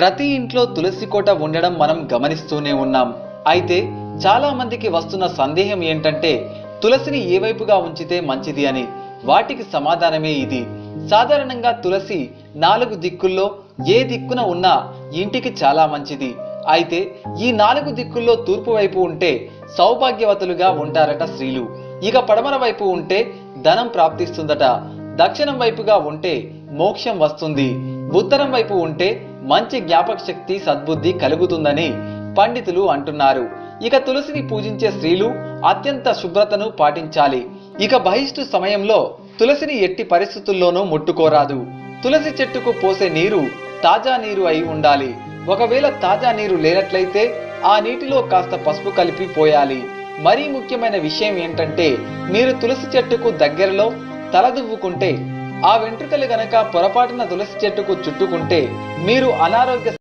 ప్రతి ఇంట్లో తులసి కోట ఉండడం మనం గమనిస్తూనే ఉన్నాం. అయితే చాలా మందికి వస్తున్న సందేహం ఏంటంటే తులసిని ఏ వైపుగా ఉంచితే మంచిది అని. వాటికి సమాధానమే ఇది. సాధారణంగా తులసి 4 దిక్కుల్లో ఏ దిక్కున ఉన్నా ఇంటికి చాలా మంచిది. అయితే ఈ 4 దిక్కుల్లో తూర్పు వైపు ఉంటే సౌభాగ్యవతులుగా ఉంటారట స్త్రీలు. ఇక పడమర వైపు ఉంటే ధనం ప్రాప్తిస్తుందట. దక్షిణం వైపుగా ఉంటే మోక్షం వస్తుంది. ఉత్తరం వైపు ఉంటే మంచి జ్ఞాపక శక్తి, సద్బుద్ధి కలుగుతుందని పండితులు అంటున్నారు. ఇక తులసిని పూజించే స్త్రీలు అత్యంత శుభ్రతను పాటించాలి. ఇక బహిష్టు సమయంలో తులసిని ఎట్టి పరిస్థితుల్లోనూ ముట్టుకోరాదు. తులసి చెట్టుకు పోసే నీరు తాజా నీరు అయి ఉండాలి. ఒకవేళ తాజా నీరు లేనట్లయితే ఆ నీటిలో కాస్త పసుపు కలిపి పోయాలి. మరీ ముఖ్యమైన విషయం ఏంటంటే మీరు తులసి చెట్టుకు దగ్గరలో తలదువ్వుకుంటే ఆ వెంట్రుకలు గనక పొరపాటున తులసి చెట్టుకు చుట్టుకుంటే మీరు అనారోగ్య